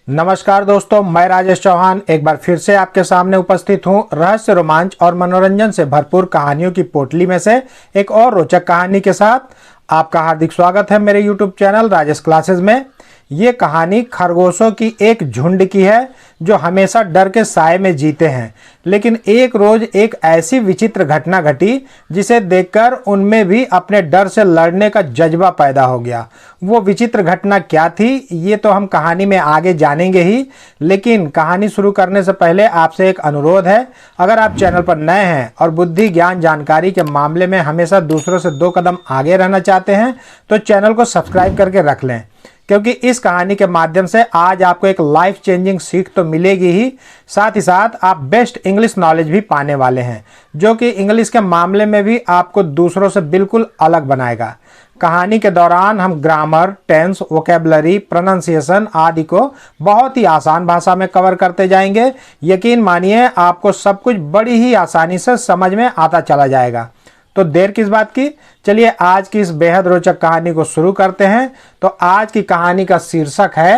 नमस्कार दोस्तों, मैं राजेश चौहान एक बार फिर से आपके सामने उपस्थित हूं रहस्य, रोमांच और मनोरंजन से भरपूर कहानियों की पोटली में से एक और रोचक कहानी के साथ आपका हार्दिक स्वागत है मेरे YouTube चैनल राजेश क्लासेस में। ये कहानी खरगोशों की एक झुंड की है जो हमेशा डर के साए में जीते हैं, लेकिन एक रोज एक ऐसी विचित्र घटना घटी जिसे देखकर उनमें भी अपने डर से लड़ने का जज्बा पैदा हो गया। वो विचित्र घटना क्या थी ये तो हम कहानी में आगे जानेंगे ही, लेकिन कहानी शुरू करने से पहले आपसे एक अनुरोध है। अगर आप चैनल पर नए हैं और बुद्धि, ज्ञान, जानकारी के मामले में हमेशा दूसरों से 2 कदम आगे रहना चाहते हैं तो चैनल को सब्सक्राइब करके रख लें, क्योंकि इस कहानी के माध्यम से आज आपको एक लाइफ चेंजिंग सीख तो मिलेगी ही, साथ ही साथ आप बेस्ट इंग्लिश नॉलेज भी पाने वाले हैं, जो कि इंग्लिश के मामले में भी आपको दूसरों से बिल्कुल अलग बनाएगा। कहानी के दौरान हम ग्रामर, टेंस, वोकैबुलरी, प्रोनाउंसिएशन आदि को बहुत ही आसान भाषा में कवर करते जाएंगे। यकीन मानिए आपको सब कुछ बड़ी ही आसानी से समझ में आता चला जाएगा। तो देर किस बात की, चलिए आज की इस बेहद रोचक कहानी को शुरू करते हैं। तो आज की कहानी का शीर्षक है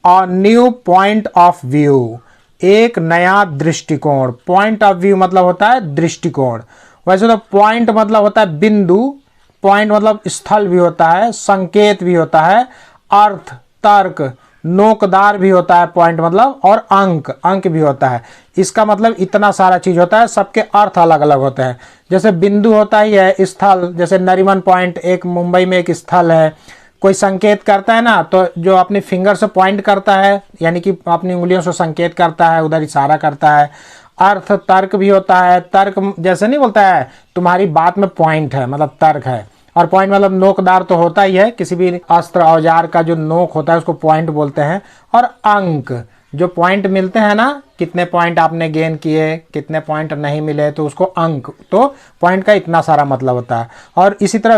a new point of view, एक नया दृष्टिकोण। पॉइंट ऑफ व्यू मतलब होता है दृष्टिकोण। वैसे तो पॉइंट मतलब होता है बिंदु, पॉइंट मतलब स्थल भी होता है, संकेत भी होता है, अर्थ, तर्क, नोकदार भी होता है पॉइंट मतलब, और अंक भी होता है। इसका मतलब इतना सारा चीज होता है, सबके अर्थ अलग अलग होते हैं। जैसे बिंदु होता ही है स्थल, जैसे नरीमन पॉइंट एक मुंबई में एक स्थल है। कोई संकेत करता है ना, तो जो अपने फिंगर से पॉइंट करता है यानी कि अपनी उंगलियों से संकेत करता है, उधर इशारा करता है। अर्थ, तर्क भी होता है। तर्क जैसे नहीं बोलता है तुम्हारी बात में पॉइंट है, मतलब तर्क है। और पॉइंट मतलब नोकदार तो होता ही है, किसी भी अस्त्र औजार का जो नोक होता है उसको पॉइंट बोलते हैं। और अंक, जो पॉइंट मिलते हैं ना, कितने पॉइंट आपने गेन किए, कितने पॉइंट नहीं मिले, तो उसको अंक, तो पॉइंट का इतना सारा मतलब होता है। और इसी तरह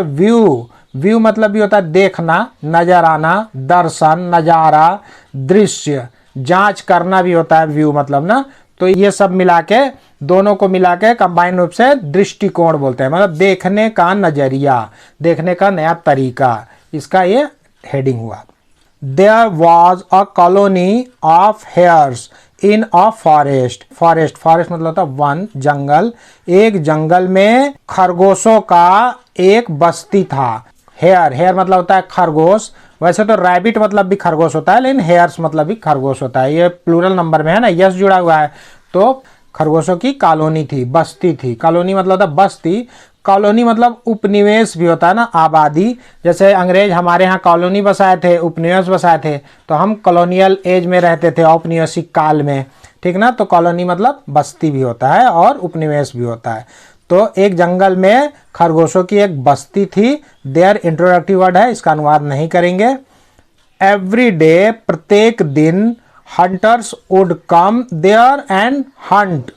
व्यू मतलब भी होता है देखना, नजर आना, दर्शन, नजारा, दृश्य, जांच करना भी होता है व्यू मतलब ना। तो ये सब मिला के, दोनों को मिला के कंबाइन रूप से दृष्टिकोण बोलते हैं, मतलब देखने का नजरिया, देखने का नया तरीका। इसका ये हेडिंग हुआ। There was a colony of hares in a forest. Forest मतलब होता है वन, जंगल। एक जंगल में खरगोशों का एक बस्ती था। हेयर मतलब होता है खरगोश। वैसे तो रैबिट मतलब भी खरगोश होता है, लेकिन हेयर्स मतलब भी खरगोश होता है। ये प्लूरल नंबर में है ना, यस जुड़ा हुआ है। तो खरगोशों की कॉलोनी थी, बस्ती थी। कॉलोनी मतलब होता है बस्ती। कॉलोनी मतलब उपनिवेश भी होता है ना, आबादी। जैसे अंग्रेज हमारे यहाँ कॉलोनी बसाए थे, उपनिवेश बसाए थे, तो हम कॉलोनियल एज में रहते थे, औपनिवेशिक काल में, ठीक ना। तो कॉलोनी मतलब बस्ती भी होता है और उपनिवेश भी होता है। तो एक जंगल में खरगोशों की एक बस्ती थी। देयर इंट्रोडक्टिव वर्ड है, इसका अनुवाद नहीं करेंगे। एवरी डे, प्रत्येक दिन, hunters would come there and hunt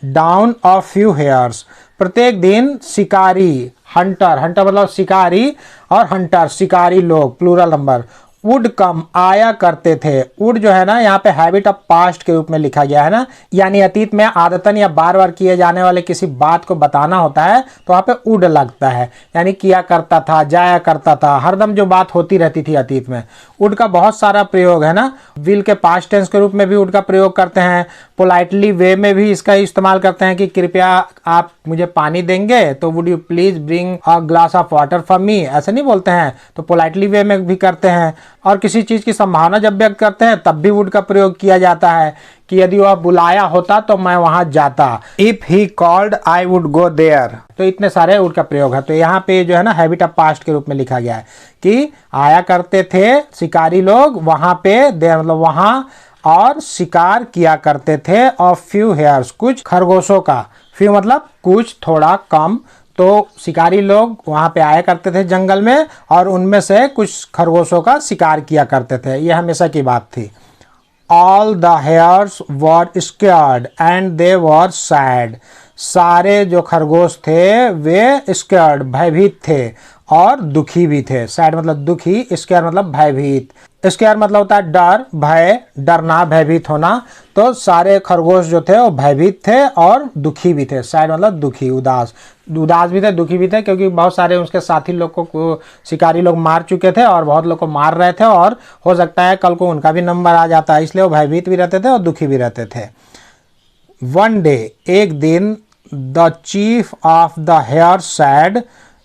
down a few hares. प्रत्येक दिन शिकारी, हंटर मतलब शिकारी, और हंटर शिकारी लोग, प्लूरल नंबर, वुड कम आया करते थे। वुड जो है ना यहाँ पे हैबिट ऑफ पास्ट के रूप में लिखा गया है ना, यानी अतीत में आदतन या बार बार किए जाने वाले किसी बात को बताना होता है तो वहाँ पे वुड लगता है, यानी किया करता था, जाया करता था, हरदम जो बात होती रहती थी अतीत में। वुड का बहुत सारा प्रयोग है ना। विल के पास्ट टेंस के रूप में भी वुड का प्रयोग करते हैं। पोलाइटली वे में भी इसका इस्तेमाल करते हैं कि कृपया आप मुझे पानी देंगे, तो would you please bring a glass of water for me, ऐसे नहीं बोलते हैं, तो पोलाइटली वे में भी करते हैं। और किसी चीज की संभावना जब व्यक्त करते हैं तब भी वुड का प्रयोग किया जाता है कि यदि वह बुलाया होता तो मैं वहां जाता। If he called I would go there. तो इतने सारे वुड का प्रयोग है। तो यहाँ पे जो है ना हैबिट ऑफ पास्ट के रूप में लिखा गया है कि आया करते थे शिकारी लोग वहां पे, देयर मतलब वहां, और शिकार किया करते थे। ऑफ फ्यू हेयर्स, कुछ खरगोशों का। फ्यू मतलब कुछ, थोड़ा, कम। तो शिकारी लोग वहां पे आया करते थे जंगल में, और उनमें से कुछ खरगोशों का शिकार किया करते थे। ये हमेशा की बात थी। All the hairs were scared and they were sad. सारे जो खरगोश थे वे स्कैर्ड भयभीत थे और दुखी भी थे। सैड मतलब दुखी, स्कैर मतलब भयभीत। स्कैर मतलब होता है डर, भय, डरना, भयभीत होना। तो सारे खरगोश जो थे वो भयभीत थे और दुखी भी थे। सैड मतलब दुखी, उदास। उदास भी थे, दुखी भी थे, क्योंकि बहुत सारे उसके साथी लोग को शिकारी लोग मार चुके थे और बहुत लोग को मार रहे थे और हो सकता है कल को उनका भी नंबर आ जाता है, इसलिए वो भयभीत भी रहते थे और दुखी भी रहते थे। वन डे, एक दिन, the chief of the hare said,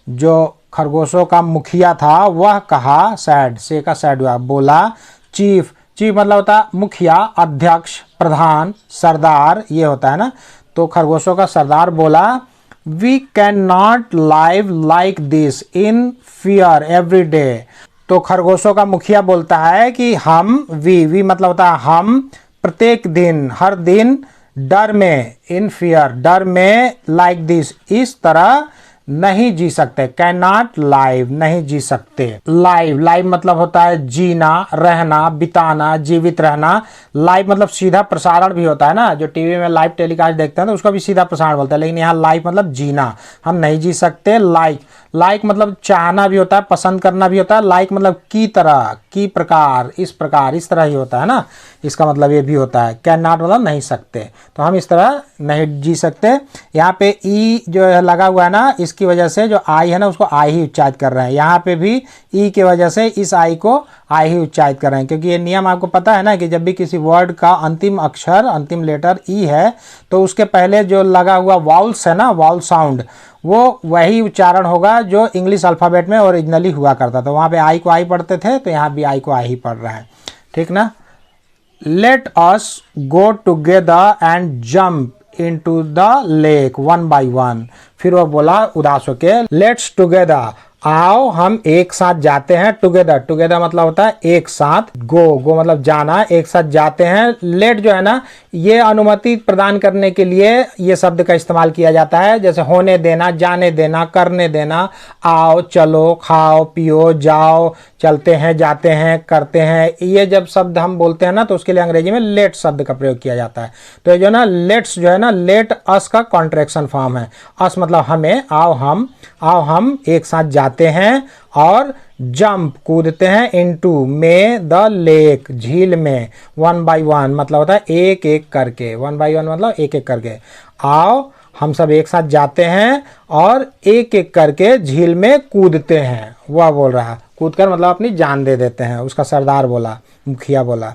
जो खरगोशों का मुखिया था वह कहा, सैड से का सैड हुआ, बोला। चीफ, चीफ मतलब होता है मुखिया, अध्यक्ष, प्रधान, सरदार, ये होता है ना। तो खरगोशों का सरदार बोला, we can not live like this in fear every day. तो खरगोशों का मुखिया बोलता है कि हम, वी मतलब होता है हम, प्रत्येक दिन, हर दिन डर में, इन फियर, डर में, लाइक दिस, इस तरह नहीं जी सकते। कैन नॉट लाइव, नहीं जी सकते। लाइव, लाइव मतलब होता है जीना, रहना, बिताना, जीवित रहना। लाइव मतलब सीधा प्रसारण भी होता है ना, जो टीवी में लाइव टेलीकास्ट देखते हैं तो उसको भी सीधा प्रसारण बोलते हैं, लेकिन यहाँ लाइव मतलब जीना, हम नहीं जी सकते। लाइक, लाइक मतलब चाहना भी होता है, पसंद करना भी होता है। लाइक मतलब की तरह, की प्रकार, इस प्रकार, इस तरह ही होता है ना, इसका मतलब ये भी होता है। कैन नॉट मतलब नहीं सकते, तो हम इस तरह नहीं जी सकते। यहाँ पे ई जो है लगा हुआ है ना, इसकी वजह से जो आई है ना उसको आई ही उच्चारित कर रहे हैं। यहाँ पे भी ई की वजह से इस आई को आई ही उच्चारित कर रहे हैं, क्योंकि ये नियम आपको पता है ना कि जब भी किसी वर्ड का अंतिम अक्षर, अंतिम लेटर ई है तो उसके पहले जो लगा हुआ वाउल्स है ना, वाउल साउंड, वो वही उच्चारण होगा जो इंग्लिश अल्फ़ाबेट में ओरिजिनली हुआ करता था। वहाँ पे आई को आई पढ़ते थे, तो यहाँ भी आई को आई ही पढ़ रहा है, ठीक ना। Let us go together and jump into the lake one by one. फिर वो बोला उदास होके, लेट्स टुगेदर, आओ हम एक साथ जाते हैं। टुगेदर, टुगेदर मतलब होता है एक साथ। गो, गो मतलब जाना, एक साथ जाते हैं। लेट जो है ना, ये अनुमति प्रदान करने के लिए ये शब्द का इस्तेमाल किया जाता है, जैसे होने देना, जाने देना, करने देना। आओ, चलो, खाओ, पियो, जाओ, चलते हैं, जाते हैं, करते हैं, ये जब शब्द हम बोलते हैं ना तो उसके लिए अंग्रेजी में लेट शब्द का प्रयोग किया जाता है। तो ये जो ना लेट्स जो है ना, लेट अस का कॉन्ट्रैक्शन फॉर्म है। अस मतलब हमें, आओ हम एक साथ जाते हैं और जंप कूदते हैं, इनटू में, द लेक झील में, वन बाय वन मतलब होता है एक एक करके, वन बाय वन मतलब एक एक करके। आओ हम सब एक साथ जाते हैं और एक एक करके झील में कूदते हैं, वह बोल रहा है। कूद कर मतलब अपनी जान दे देते हैं, उसका सरदार बोला, मुखिया बोला।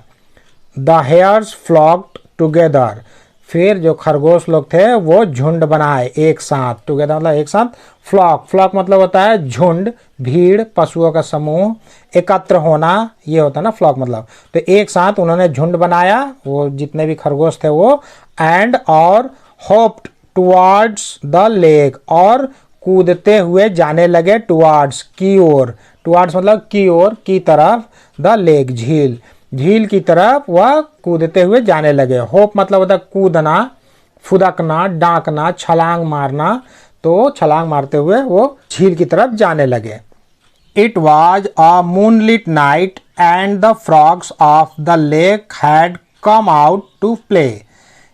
द हेयर्स फ्लॉक्ड टुगेदर, फिर जो खरगोश लोग थे वो झुंड बनाए एक साथ। टुगेदर मतलब एक साथ। फ्लॉक, फ्लॉक मतलब होता है झुंड, भीड़, पशुओं का समूह, एकत्र होना, ये होता है ना फ्लॉक मतलब। तो एक साथ उन्होंने झुंड बनाया, वो जितने भी खरगोश थे वो, एंड और होप्ड टुवार्ड्स द लेक, और कूदते हुए जाने लगे, टुवार्ड्स की ओर, टुवार्ड्स मतलब की ओर, की तरफ, द लेक झील, झील की तरफ वह कूदते हुए जाने लगे। होप मतलब होता है कूदना, फुदकना, डांकना, छलांग मारना, तो छलांग मारते हुए वो झील की तरफ जाने लगे। It was a moonlit night and the frogs of the lake had come out to play.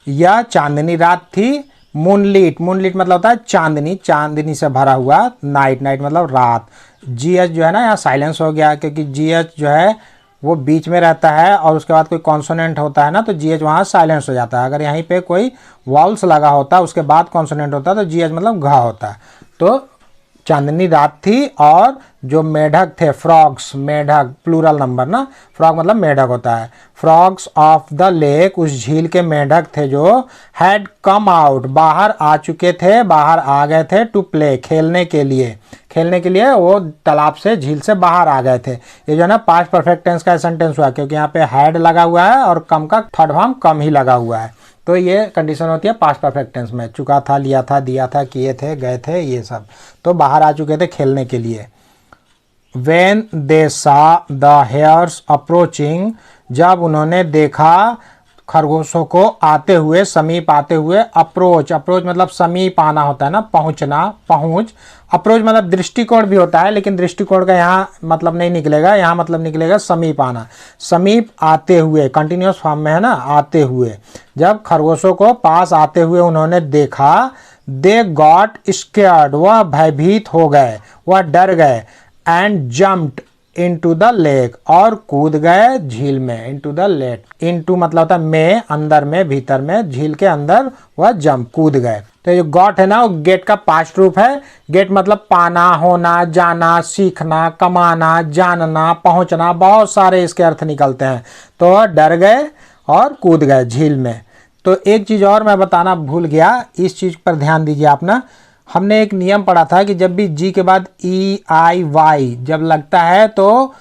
यह चांदनी रात थी। मूनलिट, मूनलिट मतलब होता है चांदनी, चांदनी से भरा हुआ। नाइट, नाइट मतलब रात। जीएच जो है ना यहाँ साइलेंस हो गया, क्योंकि जीएच जो है वो बीच में रहता है और उसके बाद कोई कॉन्सोनेंट होता है ना तो जीएच वहाँ साइलेंस हो जाता है। अगर यहीं पे कोई वॉल्स लगा होता उसके बाद कॉन्सोनेंट होता तो जीएच मतलब घ होता है। तो चांदनी रात थी और जो मेढक थे, फ्रॉग्स, मेढक प्लूरल नंबर ना, फ्रॉग मतलब मेढक होता है। फ्रॉग्स ऑफ द लेक, उस झील के मेढक थे जो, हैड कम आउट, बाहर आ चुके थे, बाहर आ गए थे, टू प्ले, खेलने के लिए, खेलने के लिए वो तालाब से, झील से बाहर आ गए थे। ये जो है ना पास्ट परफेक्ट टेंस का सेंटेंस हुआ, क्योंकि यहाँ पे हैड लगा हुआ है और कम का थर्ड फॉर्म कम ही लगा हुआ है। तो ये कंडीशन होती है पास्ट परफेक्ट टेंस में, चुका था, लिया था, दिया था, किए थे, गए थे, ये सब। तो बाहर आ चुके थे खेलने के लिए। When they saw the hares approaching, जब उन्होंने देखा खरगोशों को आते हुए, समीप आते हुए। अप्रोच, अप्रोच मतलब समीप आना होता है ना, पहुंचना, पहुंच। अप्रोच मतलब दृष्टिकोण भी होता है, लेकिन दृष्टिकोण का यहाँ मतलब नहीं निकलेगा, यहाँ मतलब निकलेगा समीप आना। समीप आते हुए कंटिन्यूअस फॉर्म में है ना, आते हुए। जब खरगोशों को पास आते हुए उन्होंने देखा, दे गॉट स्केयर्ड, वह भयभीत हो गए, वह डर गए। And jumped, into the lake, और कूद गए झील में। इनटू द लेक, इनटू मतलब होता है में, अंदर में, भीतर में, झील के अंदर वह जंप, कूद गए। तो ये गॉट है ना, वो गेट का पास्ट रूप है। गेट मतलब पाना, होना, जाना, सीखना, कमाना, जानना, पहुंचना, बहुत सारे इसके अर्थ निकलते हैं। तो डर गए और कूद गए झील में। तो एक चीज़ और मैं बताना भूल गया, इस चीज़ पर ध्यान दीजिए आप ना। हमने एक नियम पढ़ा था कि जब भी जी के बाद ई आई वाई जब लगता है तो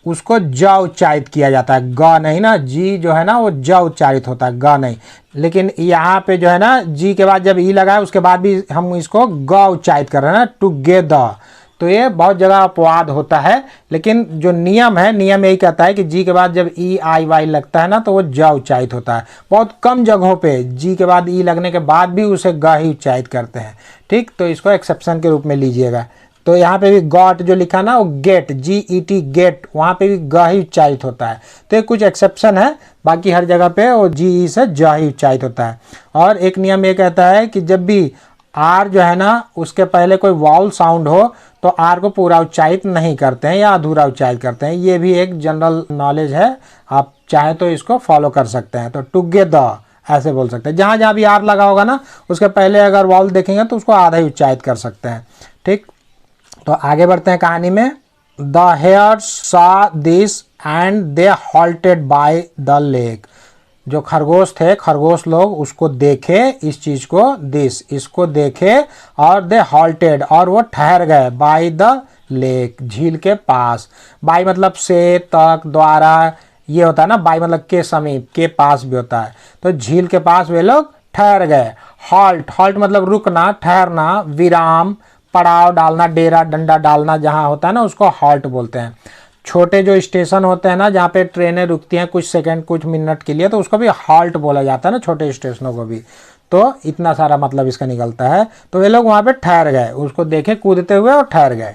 उसको ज उच्चारित किया जाता है, ग नहीं ना। जी जो है ना वो ज उच्चारित होता है, ग नहीं। लेकिन यहाँ पे जो है ना जी के बाद जब ई लगा है उसके बाद भी हम इसको ग उच्चारित कर रहे हैं ना, टुगेदर। तो ये बहुत जगह अपवाद होता है, लेकिन जो नियम है, नियम यही कहता है कि जी के बाद जब ई आई वाई लगता है ना तो वो ज उच्चारित होता है। बहुत कम जगहों पे जी के बाद ई लगने के बाद भी उसे ग ही उच्चारित करते हैं। ठीक, तो इसको एक्सेप्शन के रूप में लीजिएगा। तो यहाँ पे भी गॉट जो लिखा ना वो गेट, GET गेट, वहाँ पे भी ग ही उच्चारित होता है। तो ये कुछ एक्सेप्शन है, बाकी हर जगह पे वो GE से ज ही उच्चारित होता है। और एक नियम ये कहता है कि जब भी आर जो है ना उसके पहले कोई वाउल साउंड हो तो आर को पूरा उच्चारित नहीं करते हैं या अधूरा उच्चारित करते हैं। ये भी एक जनरल नॉलेज है, आप चाहे तो इसको फॉलो कर सकते हैं। तो टुगेदर ऐसे बोल सकते हैं। जहाँ जहाँ भी आर लगा होगा ना उसके पहले अगर वाउल देखेंगे तो उसको आधा ही उच्चारित कर सकते हैं। ठीक, तो आगे बढ़ते हैं कहानी में। The hairs saw this and they halted by the lake. जो खरगोश थे, खरगोश लोग उसको देखे, इस चीज को, दिस, इसको देखे, और दे हॉल्टेड, और वो ठहर गए, बाय द लेक, झील के पास। बाय मतलब से, तक, द्वारा, ये होता है ना। बाय मतलब के समीप, के पास भी होता है। तो झील के पास वे लोग ठहर गए। हॉल्ट, हॉल्ट मतलब रुकना, ठहरना, विराम, पड़ाव डालना, डेरा डंडा डालना जहाँ होता है ना उसको हॉल्ट बोलते हैं। छोटे जो स्टेशन होते हैं ना जहाँ पे ट्रेनें रुकती हैं कुछ सेकंड, कुछ मिनट के लिए, तो उसको भी हॉल्ट बोला जाता है ना, छोटे स्टेशनों को भी। तो इतना सारा मतलब इसका निकलता है। तो ये लोग वहाँ पे ठहर गए, उसको देखे कूदते हुए और ठहर गए।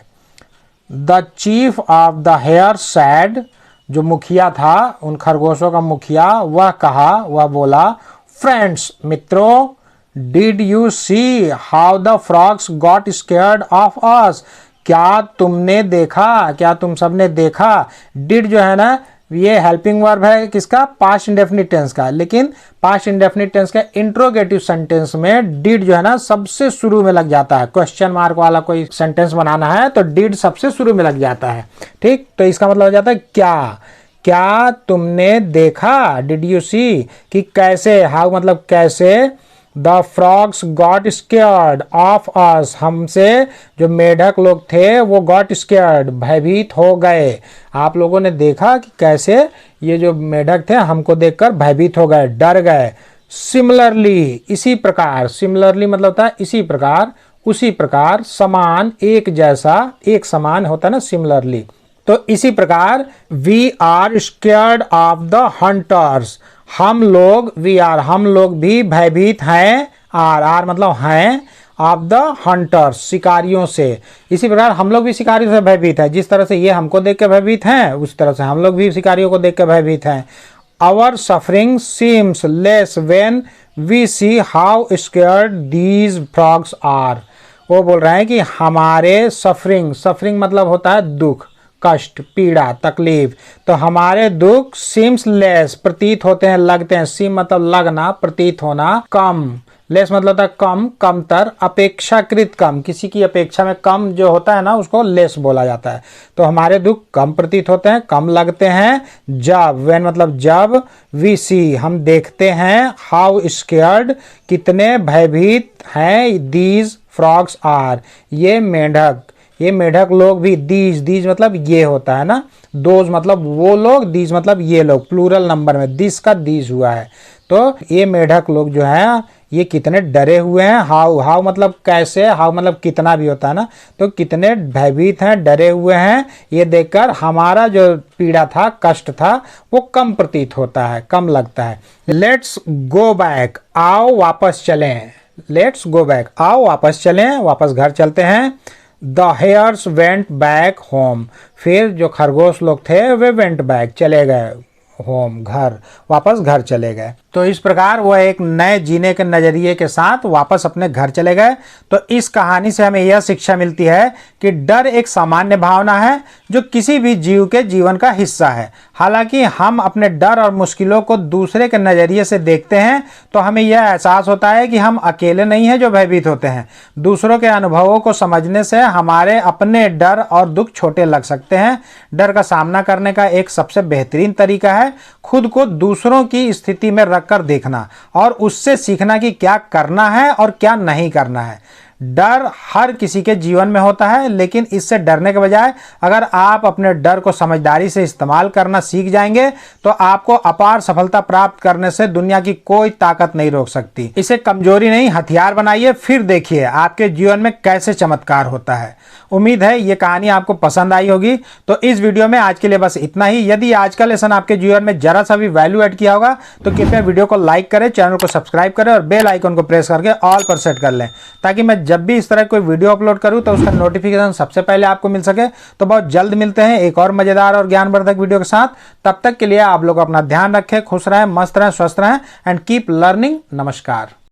The chief of the hare said, जो मुखिया था उन खरगोशों का मुखिया, वह कहा, वह बोला, फ्रेंड्स, मित्रों, did you see how the frogs got scared of us. क्या तुमने देखा, क्या तुम सबने देखा। डिड जो है ना ये हेल्पिंग वर्ब है किसका, पास्ट इंडेफिनिट टेंस का। लेकिन पास्ट इंडेफिनिट टेंस के इंट्रोगेटिव सेंटेंस में डिड जो है ना सबसे शुरू में लग जाता है। क्वेश्चन मार्क वाला कोई सेंटेंस बनाना है तो डिड सबसे शुरू में लग जाता है। ठीक, तो इसका मतलब हो जाता है क्या, क्या तुमने देखा, डिड यू सी, कि कैसे, हाउ मतलब कैसे, the frogs got scared of us, हमसे जो मेढक लोग थे वो गॉट स्केयर्ड, भयभीत हो गए। आप लोगों ने देखा कि कैसे ये जो मेढक थे हमको देखकर भयभीत हो गए, डर गए। सिमिलरली, इसी प्रकार, सिमिलरली मतलब होता है इसी प्रकार, उसी प्रकार, समान, एक जैसा, एक समान होता है ना सिमिलरली। तो इसी प्रकार we are scared of the hunters, हम लोग, वी आर हम लोग भी भयभीत हैं, आर आर मतलब हैं, ऑफ द हंटर्स शिकारियों से। इसी प्रकार हम लोग भी शिकारियों से भयभीत हैं। जिस तरह से ये हमको देख के भयभीत हैं उस तरह से हम लोग भी शिकारियों को देख के भयभीत हैं। Our suffering seems less when we see how scared these frogs are. वो बोल रहे हैं कि हमारे सफरिंग, सफरिंग मतलब होता है दुख, कष्ट, पीड़ा, तकलीफ। तो हमारे दुख सीम्स लेस प्रतीत होते हैं, लगते हैं। सीम मतलब लगना, प्रतीत होना, कम, लेस मतलब होता है कम, कमतर, अपेक्षाकृत कम, किसी की अपेक्षा में कम जो होता है ना उसको लेस बोला जाता है। तो हमारे दुख कम प्रतीत होते हैं, कम लगते हैं। जब, व्हेन मतलब जब, वी सी हम देखते हैं, हाउ स्केयर्ड कितने भयभीत हैं, दीज फ्रॉग्स आर ये मेढक, ये मेढक लोग भी, दीज, दीज मतलब ये होता है ना, दोज मतलब वो लोग, दीज मतलब ये लोग, प्लूरल नंबर में दिस का दीज हुआ है। तो ये मेढक लोग जो है ये कितने डरे हुए हैं। हाउ, हाउ मतलब कैसे, हाउ मतलब कितना भी होता है ना। तो कितने भयभीत हैं, डरे हुए हैं, ये देखकर हमारा जो पीड़ा था, कष्ट था, वो कम प्रतीत होता है, कम लगता है। लेट्स गो बैक, आओ वापस चलें। लेट्स गो बैक, आओ वापस चलें, वापस घर चलते हैं। The hairs went back home, फिर जो खरगोश लोग थे वे वेंट बैक चले गए, होम घर, वापस घर चले गए। तो इस प्रकार वह एक नए जीने के नजरिए के साथ वापस अपने घर चले गए। तो इस कहानी से हमें यह शिक्षा मिलती है कि डर एक सामान्य भावना है जो किसी भी जीव के जीवन का हिस्सा है। हालांकि हम अपने डर और मुश्किलों को दूसरे के नजरिए से देखते हैं तो हमें यह एहसास होता है कि हम अकेले नहीं हैं जो भयभीत होते हैं। दूसरों के अनुभवों को समझने से हमारे अपने डर और दुख छोटे लग सकते हैं। डर का सामना करने का एक सबसे बेहतरीन तरीका है खुद को दूसरों की स्थिति में रखकर देखना और उससे सीखना कि क्या करना है और क्या नहीं करना है। डर हर किसी के जीवन में होता है, लेकिन इससे डरने के बजाय अगर आप अपने डर को समझदारी से इस्तेमाल करना सीख जाएंगे तो आपको अपार सफलता प्राप्त करने से दुनिया की कोई ताकत नहीं रोक सकती। इसे कमजोरी नहीं हथियार बनाइए, फिर देखिए आपके जीवन में कैसे चमत्कार होता है। उम्मीद है ये कहानी आपको पसंद आई होगी। तो इस वीडियो में आज के लिए बस इतना ही। यदि आज का लेसन आपके जीवन में जरा सा भी वैल्यू ऐड किया होगा तो कृपया वीडियो को लाइक करें, चैनल को सब्सक्राइब करें और बेल आइकन को प्रेस करके ऑल पर सेट कर लें, ताकि मैं जब भी इस तरह कोई वीडियो अपलोड करूं तो उसका नोटिफिकेशन सबसे पहले आपको मिल सके। तो बहुत जल्द मिलते हैं एक और मजेदार और ज्ञानवर्धक वीडियो के साथ। तब तक के लिए आप लोग अपना ध्यान रखें, खुश रहें, मस्त रहें, स्वस्थ रहें एंड कीप लर्निंग। नमस्कार।